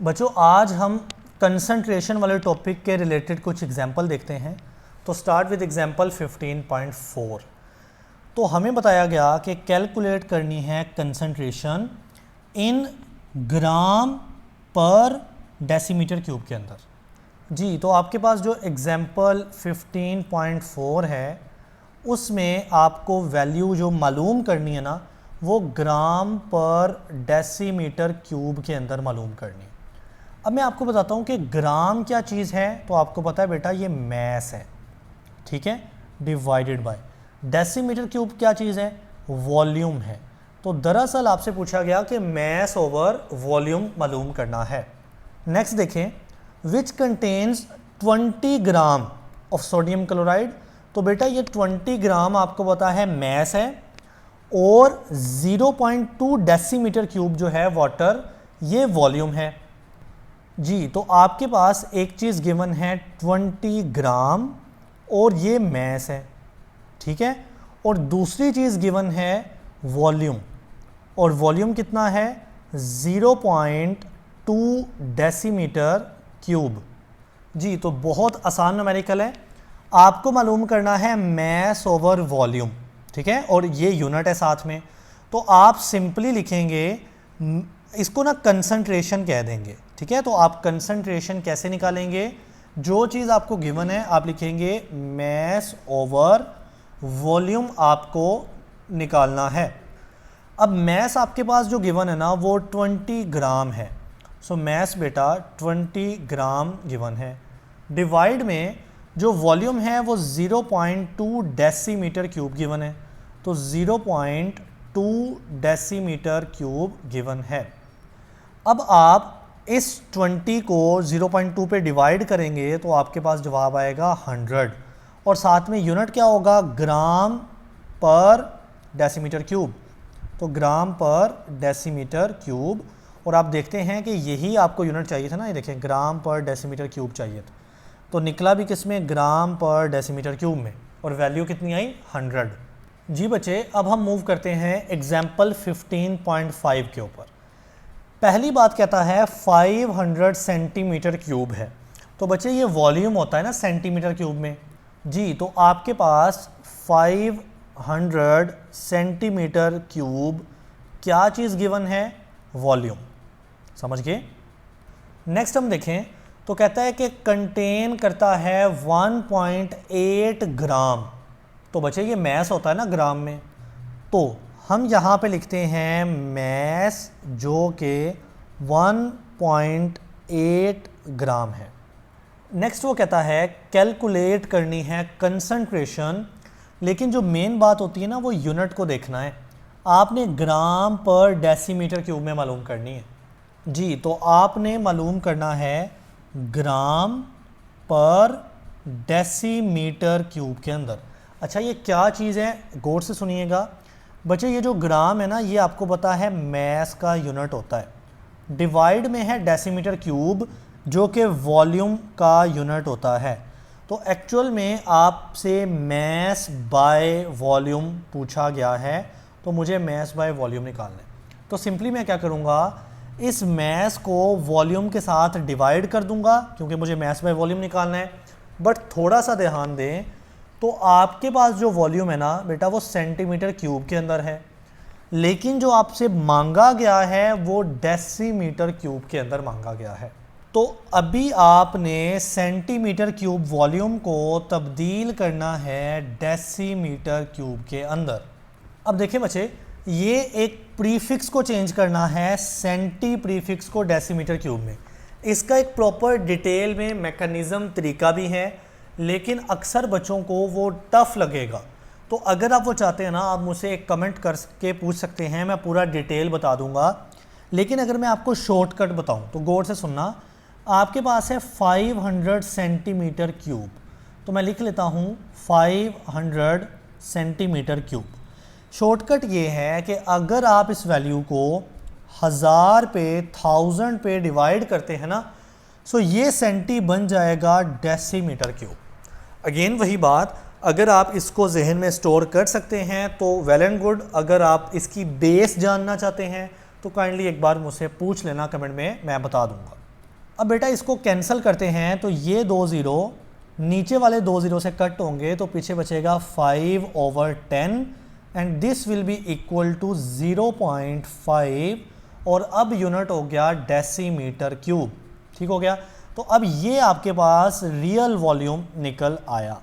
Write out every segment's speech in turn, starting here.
बच्चों आज हम कंसंट्रेशन वाले टॉपिक के रिलेटेड कुछ एग्जाम्पल देखते हैं। तो स्टार्ट विद एग्जाम्पल 15.4। तो हमें बताया गया कि कैलकुलेट करनी है कंसंट्रेशन इन ग्राम पर डेसीमीटर क्यूब के अंदर। जी तो आपके पास जो एग्जाम्पल 15.4 है उसमें आपको वैल्यू जो मालूम करनी है ना वो ग्राम पर डेसीमीटर क्यूब के अंदर मालूम करनी है। अब मैं आपको बताता हूँ कि ग्राम क्या चीज़ है। तो आपको पता है बेटा ये मैस है, ठीक है, डिवाइडेड बाय डेसीमीटर क्यूब क्या चीज़ है, वॉल्यूम है। तो दरअसल आपसे पूछा गया कि मैस ओवर वॉल्यूम मालूम करना है। नेक्स्ट देखें, which contains 20 gram of sodium chloride. तो बेटा ये 20 ग्राम आपको पता है मैस है और 0.2 डेसीमीटर क्यूब जो है वाटर ये वॉल्यूम है। जी तो आपके पास एक चीज़ गिवन है 20 ग्राम और ये मैस है, ठीक है, और दूसरी चीज़ गिवन है वॉल्यूम, और वॉल्यूम कितना है 0.2 डेसीमीटर क्यूब। जी तो बहुत आसान न्यूमेरिकल है। आपको मालूम करना है मैस ओवर वॉल्यूम, ठीक है, और ये यूनिट है साथ में। तो आप सिंपली लिखेंगे, इसको ना कंसंट्रेशन कह देंगे, ठीक है। तो आप कंसंट्रेशन कैसे निकालेंगे, जो चीज़ आपको गिवन है आप लिखेंगे मैस ओवर वॉल्यूम आपको निकालना है। अब मैस आपके पास जो गिवन है ना वो 20 ग्राम है। सो मैस बेटा 20 ग्राम गिवन है। डिवाइड में जो वॉल्यूम है वो 0.2 डेसीमीटर क्यूब गिवन है। तो 0.2 डेसीमीटर क्यूब गिवन है। अब आप इस 20 को 0.2 पे डिवाइड करेंगे तो आपके पास जवाब आएगा 100, और साथ में यूनिट क्या होगा ग्राम पर डेसीमीटर क्यूब। तो ग्राम पर डेसीमीटर क्यूब, और आप देखते हैं कि यही आपको यूनिट चाहिए था ना, ये देखें ग्राम पर डेसीमीटर क्यूब चाहिए था, तो निकला भी किस में, ग्राम पर डेसीमीटर क्यूब में, और वैल्यू कितनी आई 100। जी बच्चे अब हम मूव करते हैं एग्जाम्पल 15.5 के ऊपर। पहली बात कहता है 500 सेंटीमीटर क्यूब है। तो बच्चे ये वॉल्यूम होता है ना सेंटीमीटर क्यूब में। जी तो आपके पास 500 सेंटीमीटर क्यूब क्या चीज़ गिवन है, वॉल्यूम, समझ गए। नेक्स्ट हम देखें तो कहता है कि कंटेन करता है 1.8 ग्राम। तो बच्चे ये मैस होता है ना ग्राम में, तो हम यहाँ पे लिखते हैं मैस जो कि 1.8 ग्राम है। नेक्स्ट वो कहता है कैलकुलेट करनी है कंसंट्रेशन, लेकिन जो मेन बात होती है ना वो यूनिट को देखना है। आपने ग्राम पर डेसीमीटर क्यूब में मालूम करनी है। जी तो आपने मालूम करना है ग्राम पर डेसीमीटर क्यूब के अंदर। अच्छा ये क्या चीज़ है, गौर से सुनिएगा बच्चे। ये जो ग्राम है ना ये आपको पता है मैस का यूनिट होता है, डिवाइड में है डेसीमीटर क्यूब जो कि वॉल्यूम का यूनिट होता है। तो एक्चुअल में आपसे मैस बाय वॉल्यूम पूछा गया है, तो मुझे मैस बाय वॉल्यूम निकालना है। तो सिंपली मैं क्या करूँगा, इस मैस को वॉल्यूम के साथ डिवाइड कर दूंगा क्योंकि मुझे मैस बाय वॉल्यूम निकालना है। बट थोड़ा सा ध्यान दें, तो आपके पास जो वॉल्यूम है ना बेटा वो सेंटीमीटर क्यूब के अंदर है, लेकिन जो आपसे मांगा गया है वो डेसीमीटर क्यूब के अंदर मांगा गया है। तो अभी आपने सेंटीमीटर क्यूब वॉल्यूम को तब्दील करना है डेसीमीटर क्यूब के अंदर। अब देखें बच्चे, ये एक प्रीफिक्स को चेंज करना है, सेंटी प्रीफिक्स को डेसीमीटर क्यूब में। इसका एक प्रॉपर डिटेल में मैकेनिज़्म तरीका भी है, लेकिन अक्सर बच्चों को वो टफ़ लगेगा। तो अगर आप वो चाहते हैं ना आप मुझसे एक कमेंट करके पूछ सकते हैं, मैं पूरा डिटेल बता दूंगा। लेकिन अगर मैं आपको शॉर्टकट बताऊं तो गौर से सुनना। आपके पास है 500 सेंटीमीटर क्यूब, तो मैं लिख लेता हूं 500 सेंटीमीटर क्यूब। शॉर्टकट ये है कि अगर आप इस वैल्यू को 1000 पे 1000 पे डिवाइड करते हैं ना, सो ये सेंटी बन जाएगा डेसीमीटर क्यूब। अगेन वही बात, अगर आप इसको जहन में स्टोर कर सकते हैं तो वेल एंड गुड। अगर आप इसकी बेस जानना चाहते हैं तो काइंडली एक बार मुझसे पूछ लेना कमेंट में, मैं बता दूंगा। अब बेटा इसको कैंसिल करते हैं तो ये 2 ज़ीरो नीचे वाले 2 ज़ीरो से कट होंगे तो पीछे बचेगा 5/10 and this will be equal to 0.5 और अब यूनिट हो गया डेसीमीटर क्यूब। ठीक हो गया। तो अब ये आपके पास रियल वॉल्यूम निकल आया।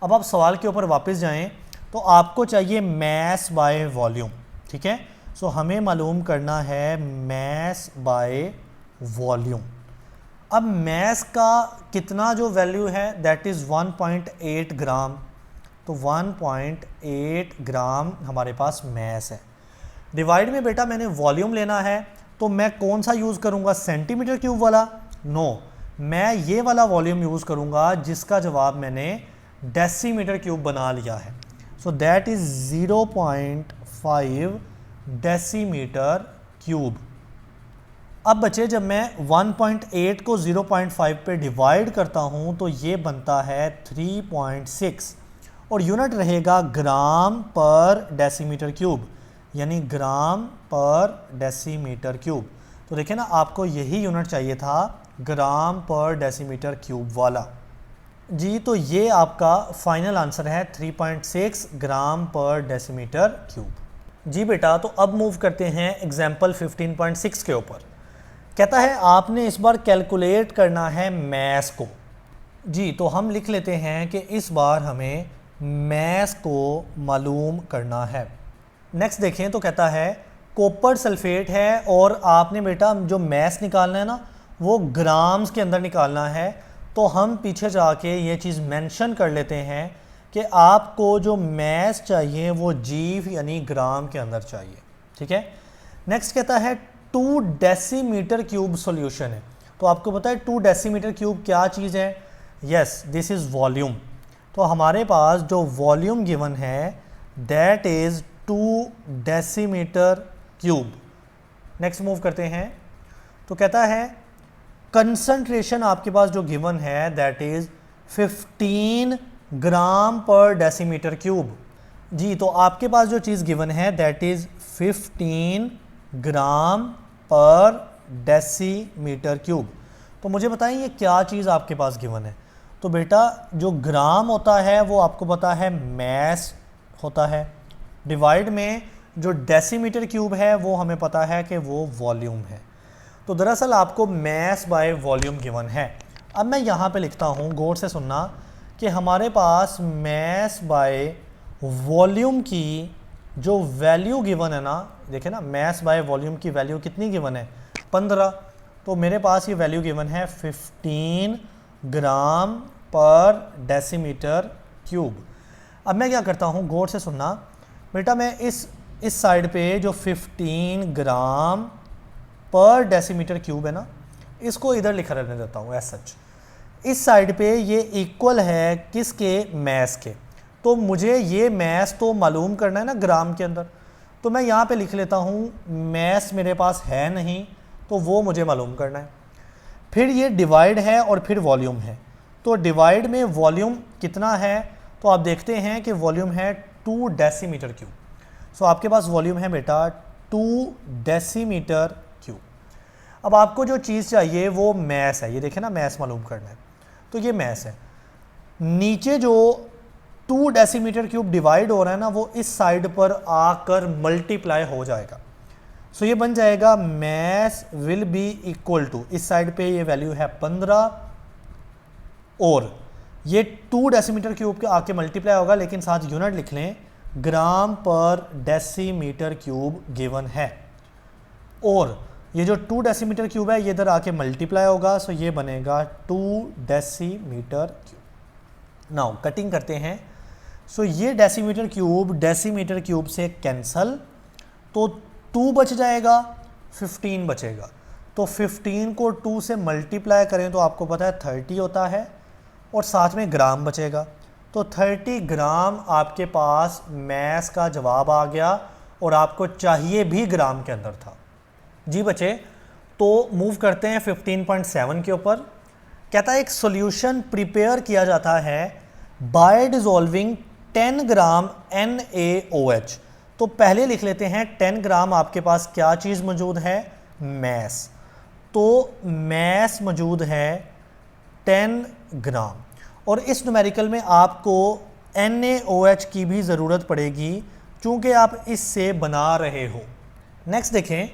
अब आप सवाल के ऊपर वापस जाएं तो आपको चाहिए मैस बाय वॉल्यूम। ठीक है, सो हमें मालूम करना है मैस बाय वॉल्यूम। अब मैस का कितना जो वैल्यू है दैट इज़ 1.8 ग्राम। तो 1.8 ग्राम हमारे पास मैस है। डिवाइड में बेटा मैंने वॉल्यूम लेना है तो मैं कौन सा यूज़ करूँगा, सेंटीमीटर क्यूब वाला? नो, मैं ये वाला वॉल्यूम यूज़ करूँगा जिसका जवाब मैंने डेसीमीटर क्यूब बना लिया है। So that is 0.5 decimetre cube. अब बचे जब मैं 1.8 को 0.5 पे डिवाइड करता हूँ तो ये बनता है 3.6 और यूनिट रहेगा ग्राम पर डेसीमीटर क्यूब, यानी ग्राम पर डेसीमीटर क्यूब। तो देखिए ना, आपको यही यूनिट चाहिए था, ग्राम पर डेसीमीटर क्यूब वाला। जी, तो ये आपका फाइनल आंसर है 3.6 ग्राम पर डेसीमीटर क्यूब। जी बेटा, तो अब मूव करते हैं एग्जाम्पल 15.6 के ऊपर। कहता है आपने इस बार कैलकुलेट करना है मैस को। जी, तो हम लिख लेते हैं कि इस बार हमें मैस को मालूम करना है। नेक्स्ट देखें तो कहता है कॉपर सल्फेट है और आपने बेटा जो मैस निकालना है ना वो ग्राम्स के अंदर निकालना है। तो हम पीछे जाके ये चीज़ मेंशन कर लेते हैं कि आपको जो मैस चाहिए वो जी यानी ग्राम के अंदर चाहिए। ठीक है। नेक्स्ट कहता है 2 डेसीमीटर क्यूब सॉल्यूशन है। तो आपको पता है 2 डेसीमीटर क्यूब क्या चीज़ है? Yes, this is volume. तो हमारे पास जो वॉल्यूम गिवन है that is 2 decimetre cube. Next move करते हैं तो कहता है कंसंट्रेशन आपके पास जो गिवन है दैट इज़ 15 ग्राम पर डेसीमीटर क्यूब। जी, तो आपके पास जो चीज़ गिवन है दैट इज़ 15 ग्राम पर डेसीमीटर क्यूब। तो मुझे बताएं ये क्या चीज़ आपके पास गिवन है। तो बेटा जो ग्राम होता है वो आपको पता है मैस होता है, डिवाइड में जो डेसीमीटर क्यूब है वो हमें पता है कि वो वॉल्यूम है। तो दरअसल आपको मैस बाय वॉल्यूम गिवन है। अब मैं यहाँ पे लिखता हूँ, गौर से सुनना, कि हमारे पास मैस बाय वॉल्यूम की जो वैल्यू गिवन है ना, देखें ना, मैस बाय वॉल्यूम की वैल्यू कितनी गिवन है? 15। तो मेरे पास ये वैल्यू गिवन है 15 ग्राम पर डेसीमीटर क्यूब। अब मैं क्या करता हूँ, गौर से सुनना बेटा, मैं इस साइड पे जो 15 ग्राम पर डेसीमीटर क्यूब है ना, इसको इधर लिखा रहने देता हूँ एज सच। इस साइड पे ये इक्वल है किसके? मैस के। तो मुझे ये मैस तो मालूम करना है ना ग्राम के अंदर। तो मैं यहाँ पे लिख लेता हूँ मैस मेरे पास है नहीं, तो वो मुझे मालूम करना है। फिर ये डिवाइड है और फिर वॉल्यूम है। तो डिवाइड में वॉल्यूम कितना है? तो आप देखते हैं कि वॉल्यूम है 2 डेसीमीटर क्यूब। सो आपके पास वॉल्यूम है बेटा 2 डेसीमीटर क्यूब। अब आपको जो चीज़ चाहिए वो मैस है। ये देखें ना, मैस मालूम करना है, तो ये मैस है। नीचे जो 2 डेसीमीटर क्यूब डिवाइड हो रहा है ना, वो इस साइड पर आकर मल्टीप्लाई हो जाएगा। सो ये बन जाएगा mass will be equal to, इस साइड पे ये वैल्यू है 15 और ये 2 डेसीमीटर क्यूब के आके मल्टीप्लाई होगा, लेकिन साथ यूनिट लिख लें, ग्राम पर डेसीमीटर क्यूब गिवन है। और ये जो 2 डेसीमीटर क्यूब है ये इधर आके मल्टीप्लाई होगा, सो ये बनेगा 2 डेसीमीटर क्यूब। नाउ कटिंग करते हैं। सो ये डेसीमीटर क्यूब से कैंसल, तो 2 बच जाएगा, 15 बचेगा। तो 15 को 2 से मल्टीप्लाई करें तो आपको पता है 30 होता है और साथ में ग्राम बचेगा। तो 30 ग्राम आपके पास मैस का जवाब आ गया और आपको चाहिए भी ग्राम के अंदर था। जी बच्चे, तो मूव करते हैं 15.7 के ऊपर। कहता है एक सॉल्यूशन प्रिपेयर किया जाता है बाय डिसॉल्विंग 10 ग्राम NaOH। तो पहले लिख लेते हैं 10 ग्राम आपके पास क्या चीज़ मौजूद है? मैस। तो मैस मौजूद है 10 ग्राम। और इस न्यूमेरिकल में आपको NaOH की भी ज़रूरत पड़ेगी चूँकि आप इससे बना रहे हो। नेक्स्ट देखें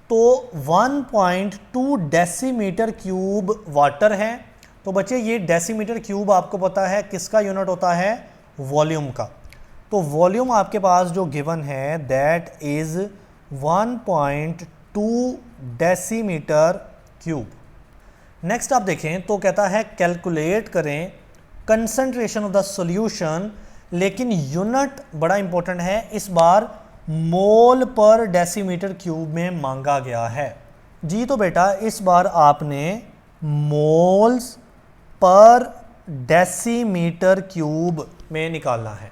तो 1.2 डेसीमीटर क्यूब वाटर है। तो बच्चे ये डेसीमीटर क्यूब आपको पता है किसका यूनिट होता है, वॉल्यूम का। तो वॉल्यूम आपके पास जो गिवन है that is 1.2 decimetre cube. Next आप देखें तो कहता है कैलकुलेट करें कंसंट्रेशन ऑफ द सॉल्यूशन, लेकिन यूनिट बड़ा इंपॉर्टेंट है, इस बार मोल पर डेसीमीटर क्यूब में मांगा गया है। जी तो बेटा इस बार आपने मोल्स पर डेसीमीटर क्यूब में निकालना है।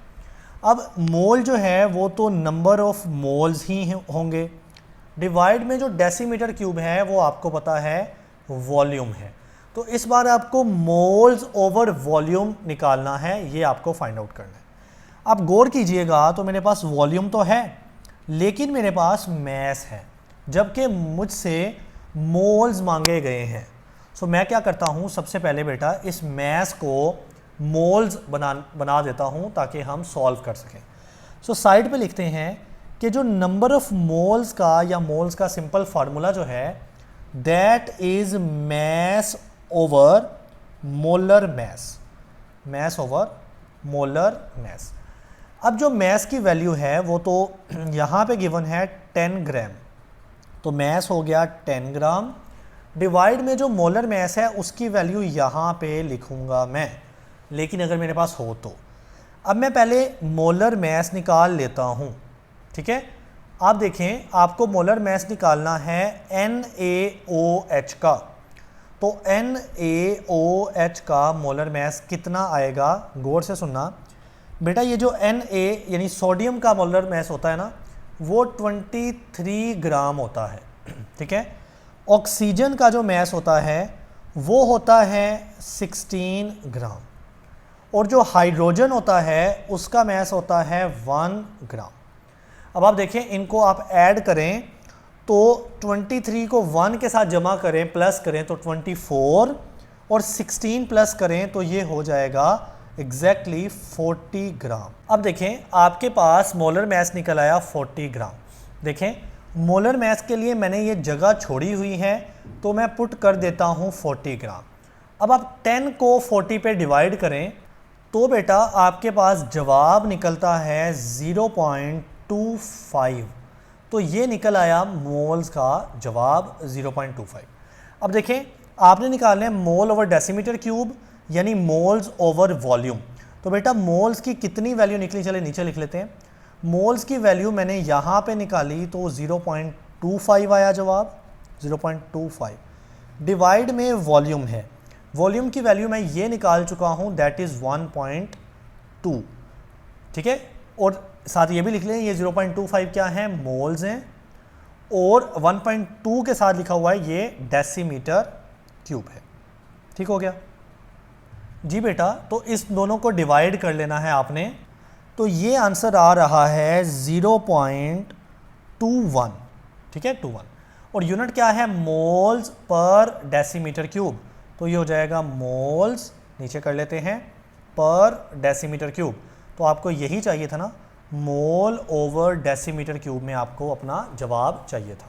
अब मोल जो है वो तो नंबर ऑफ मोल्स ही होंगे, डिवाइड में जो डेसीमीटर क्यूब है वो आपको पता है वॉल्यूम है। तो इस बार आपको मोल्स ओवर वॉल्यूम निकालना है, ये आपको फाइंड आउट करना है। अब गौर कीजिएगा तो मेरे पास वॉल्यूम तो है लेकिन मेरे पास मैस है, जबकि मुझसे मोल्स मांगे गए हैं। सो मैं क्या करता हूँ, सबसे पहले बेटा इस मैस को मोल्स बना देता हूँ ताकि हम सॉल्व कर सकें। सो साइड पे लिखते हैं कि जो नंबर ऑफ मोल्स का या मोल्स का सिंपल फार्मूला जो है that is mass over molar mass, mass over molar mass. अब जो मैस की वैल्यू है वो तो यहाँ पे गिवन है 10 ग्राम, तो मैस हो गया 10 ग्राम, डिवाइड में जो मोलर मैस है उसकी वैल्यू यहाँ पे लिखूँगा मैं, लेकिन अगर मेरे पास हो तो। अब मैं पहले मोलर मैस निकाल लेता हूँ, ठीक है। आप देखें आपको मोलर मैस निकालना है NaOH का, तो NaOH का मोलर मैस कितना आएगा, गौर से सुनना बेटा। ये जो Na यानी सोडियम का मोलर मैस होता है ना वो 23 ग्राम होता है, ठीक है। ऑक्सीजन का जो मैस होता है वो होता है 16 ग्राम, और जो हाइड्रोजन होता है उसका मैस होता है 1 ग्राम। अब आप देखें इनको आप ऐड करें तो 23 को 1 के साथ जमा करें प्लस करें तो 24, और 16 प्लस करें तो ये हो जाएगा एग्जैक्टली 40 ग्राम। अब देखें आपके पास मोलर मैस निकल आया 40 ग्राम। देखें मोलर मैस के लिए मैंने ये जगह छोड़ी हुई है तो मैं पुट कर देता हूँ 40 ग्राम। अब आप 10 को 40 पे डिवाइड करें तो बेटा आपके पास जवाब निकलता है 0.25, तो ये निकल आया मोल्स का जवाब 0.25। अब देखें आपने निकालना है मोल ओवर डेसीमीटर क्यूब यानी मोल्स ओवर वॉल्यूम। तो बेटा मोल्स की कितनी वैल्यू निकली, चले नीचे लिख लेते हैं। मोल्स की वैल्यू मैंने यहाँ पे निकाली तो 0.25 आया जवाब, 0.25 डिवाइड में वॉल्यूम है, वॉल्यूम की वैल्यू मैं ये निकाल चुका हूँ दैट इज़ 1.2, ठीक है। और साथ ये भी लिख लें ये 0.25 क्या है, मोल्स हैं, और 1.2 के साथ लिखा हुआ है ये डेसीमीटर क्यूब है, ठीक हो गया जी बेटा। तो इस दोनों को डिवाइड कर लेना है आपने, तो ये आंसर आ रहा है 0.21, ठीक है 21, और यूनिट क्या है, मोल्स पर डेसीमीटर क्यूब, तो ये हो जाएगा मोल्स, नीचे कर लेते हैं, पर डेसीमीटर क्यूब। तो आपको यही चाहिए था ना, मोल ओवर डेसीमीटर क्यूब में आपको अपना जवाब चाहिए था।